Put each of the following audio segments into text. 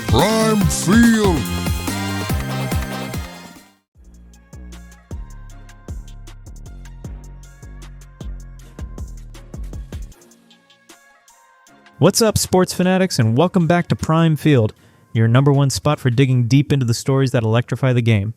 Prime Field. What's up, sports fanatics, and welcome back to Prime Field, your number one spot for digging deep into the stories that electrify the game.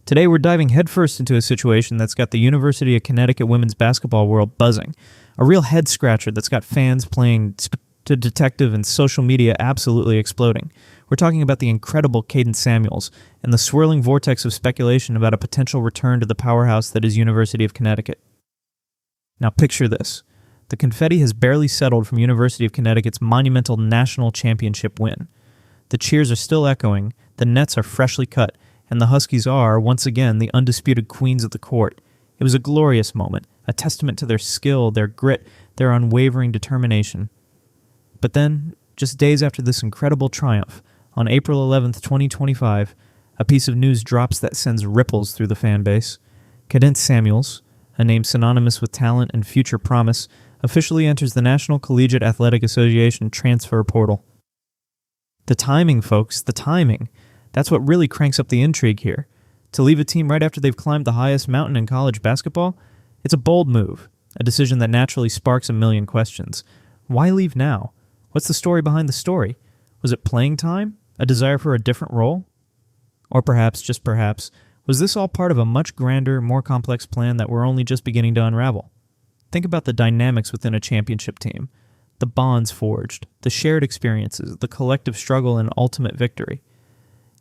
Today we're diving headfirst into a situation that's got the University of Connecticut women's basketball world buzzing. A real head-scratcher that's got fans playing to detective and social media absolutely exploding. We're talking about the incredible Qadence Samuels and the swirling vortex of speculation about a potential return to the powerhouse that is University of Connecticut. Now picture this. The confetti has barely settled from University of Connecticut's monumental national championship win. The cheers are still echoing, the nets are freshly cut, and the Huskies are, once again, the undisputed queens of the court. It was a glorious moment, a testament to their skill, their grit, their unwavering determination. But then, just days after this incredible triumph, on April 11th, 2025, a piece of news drops that sends ripples through the fan base. Qadence Samuels, a name synonymous with talent and future promise, officially enters the National Collegiate Athletic Association transfer portal. The timing, folks, the timing. That's what really cranks up the intrigue here. To leave a team right after they've climbed the highest mountain in college basketball? It's a bold move, a decision that naturally sparks a million questions. Why leave now? What's the story behind the story? Was it playing time? A desire for a different role? Or perhaps, just perhaps, was this all part of a much grander, more complex plan that we're only just beginning to unravel? Think about the dynamics within a championship team, the bonds forged, the shared experiences, the collective struggle and ultimate victory.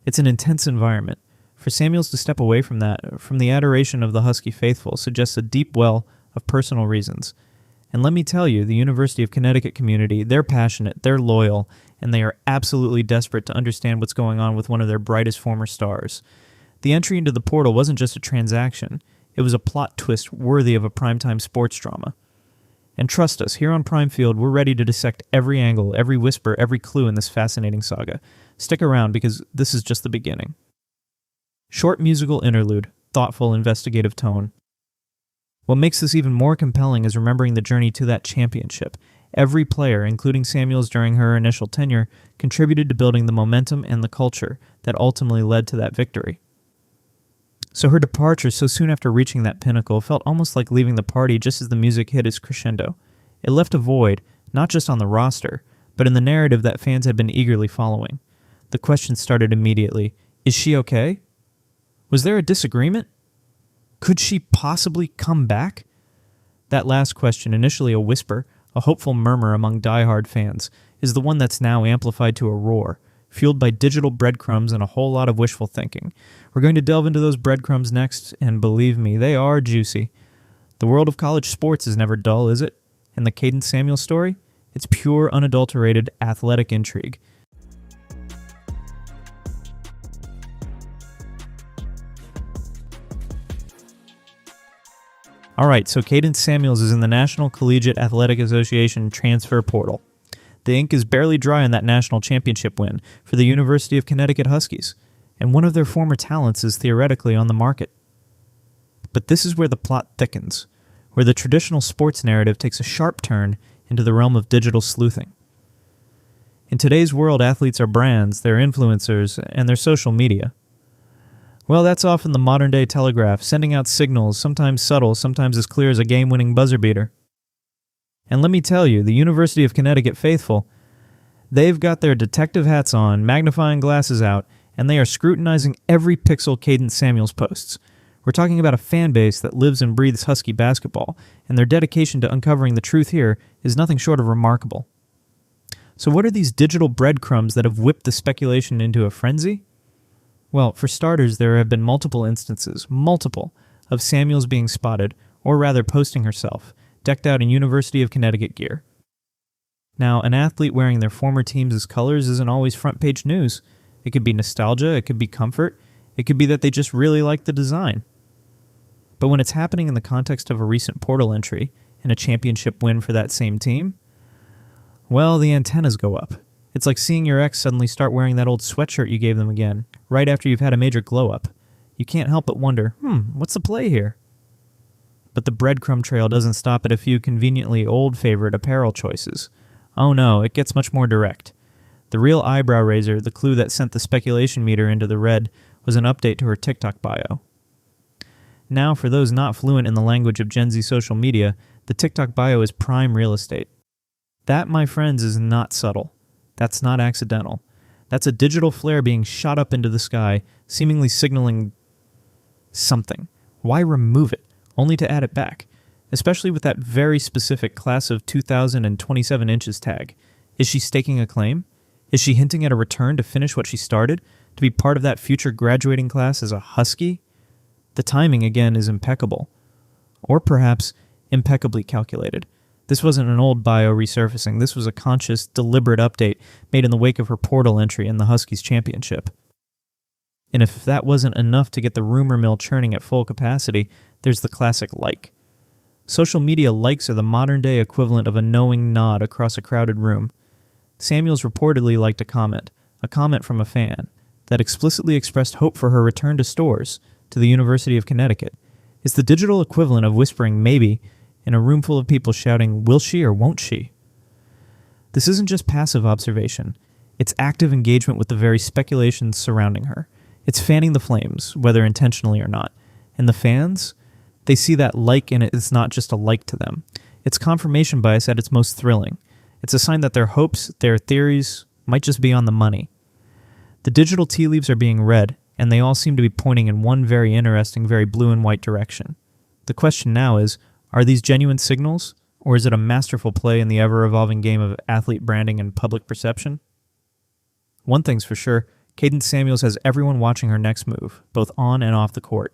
It's an intense environment. For Samuels to step away from that, from the adoration of the Husky faithful, suggests a deep well of personal reasons. And let me tell you, the University of Connecticut community, they're passionate, they're loyal, and they are absolutely desperate to understand what's going on with one of their brightest former stars. The entry into the portal wasn't just a transaction. It was a plot twist worthy of a primetime sports drama. And trust us, here on Prime Field, we're ready to dissect every angle, every whisper, every clue in this fascinating saga. Stick around because this is just the beginning. Short musical interlude, thoughtful investigative tone. What makes this even more compelling is remembering the journey to that championship. Every player, including Samuels during her initial tenure, contributed to building the momentum and the culture that ultimately led to that victory. So her departure so soon after reaching that pinnacle felt almost like leaving the party just as the music hit its crescendo. It left a void, not just on the roster, but in the narrative that fans had been eagerly following. The question started immediately. Is she okay? Was there a disagreement? Could she possibly come back? That last question, initially a whisper, a hopeful murmur among diehard fans, is the one that's now amplified to a roar, fueled by digital breadcrumbs and a whole lot of wishful thinking. We're going to delve into those breadcrumbs next, and believe me, they are juicy. The world of college sports is never dull, is it? And the Qadence Samuels story? It's pure, unadulterated, athletic intrigue. Alright, so Qadence Samuels is in the National Collegiate Athletic Association transfer portal. The ink is barely dry on that national championship win for the University of Connecticut Huskies, and one of their former talents is theoretically on the market. But this is where the plot thickens, where the traditional sports narrative takes a sharp turn into the realm of digital sleuthing. In today's world, athletes are brands, they're influencers, and they're social media. Well, that's often the modern-day telegraph, sending out signals, sometimes subtle, sometimes as clear as a game-winning buzzer beater. And let me tell you, the University of Connecticut faithful, they've got their detective hats on, magnifying glasses out, and they are scrutinizing every pixel Qadence Samuels posts. We're talking about a fan base that lives and breathes Husky basketball, and their dedication to uncovering the truth here is nothing short of remarkable. So what are these digital breadcrumbs that have whipped the speculation into a frenzy? Well, for starters, there have been multiple instances, of Samuels being spotted, or rather posting herself, decked out in University of Connecticut gear. Now, an athlete wearing their former team's colors isn't always front-page news. It could be nostalgia, it could be comfort, it could be that they just really like the design. But when it's happening in the context of a recent portal entry and a championship win for that same team, well, the antennas go up. It's like seeing your ex suddenly start wearing that old sweatshirt you gave them again, right after you've had a major glow-up. You can't help but wonder, what's the play here? But the breadcrumb trail doesn't stop at a few conveniently old favorite apparel choices. Oh no, it gets much more direct. The real eyebrow raiser, the clue that sent the speculation meter into the red, was an update to her TikTok bio. Now, for those not fluent in the language of Gen Z social media, the TikTok bio is prime real estate. That, my friends, is not subtle. That's not accidental. That's a digital flare being shot up into the sky, seemingly signaling something. Why remove it, only to add it back? Especially with that very specific class of 2027 inches tag. Is she staking a claim? Is she hinting at a return to finish what she started? To be part of that future graduating class as a Husky? The timing, again, is impeccable. Or perhaps impeccably calculated. This wasn't an old bio resurfacing. This was a conscious, deliberate update made in the wake of her portal entry in the Huskies championship. And if that wasn't enough to get the rumor mill churning at full capacity, there's the classic like. Social media likes are the modern-day equivalent of a knowing nod across a crowded room. Samuels reportedly liked a comment from a fan, that explicitly expressed hope for her return to stores, to the University of Connecticut. It's the digital equivalent of whispering maybe in a room full of people shouting, will she or won't she? This isn't just passive observation. It's active engagement with the very speculations surrounding her. It's fanning the flames, whether intentionally or not. And the fans? They see that like and it's not just a like to them. It's confirmation bias at its most thrilling. It's a sign that their hopes, their theories, might just be on the money. The digital tea leaves are being read, and they all seem to be pointing in one very interesting, very blue and white direction. The question now is, are these genuine signals, or is it a masterful play in the ever-evolving game of athlete branding and public perception? One thing's for sure, Qadence Samuels has everyone watching her next move, both on and off the court.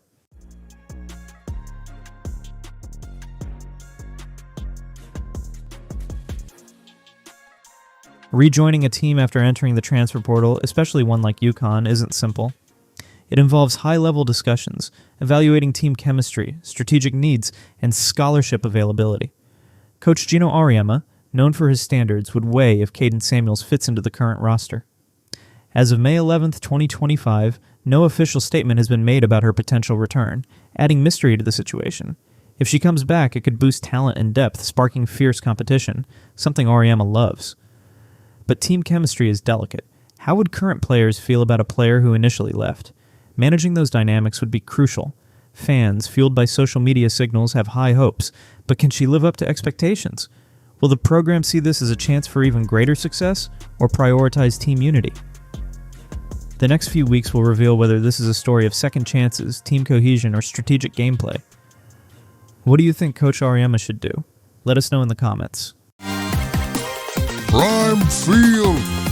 Rejoining a team after entering the transfer portal, especially one like UConn, isn't simple. It involves high-level discussions, evaluating team chemistry, strategic needs, and scholarship availability. Coach Gino Auriemma, known for his standards, would weigh if Qadence Samuels fits into the current roster. As of May 11, 2025, no official statement has been made about her potential return, adding mystery to the situation. If she comes back, it could boost talent and depth, sparking fierce competition, something Auriemma loves. But team chemistry is delicate. How would current players feel about a player who initially left? Managing those dynamics would be crucial. Fans, fueled by social media signals, have high hopes, but can she live up to expectations? Will the program see this as a chance for even greater success, or prioritize team unity? The next few weeks will reveal whether this is a story of second chances, team cohesion, or strategic gameplay. What do you think Coach Auriemma should do? Let us know in the comments. Prime Field.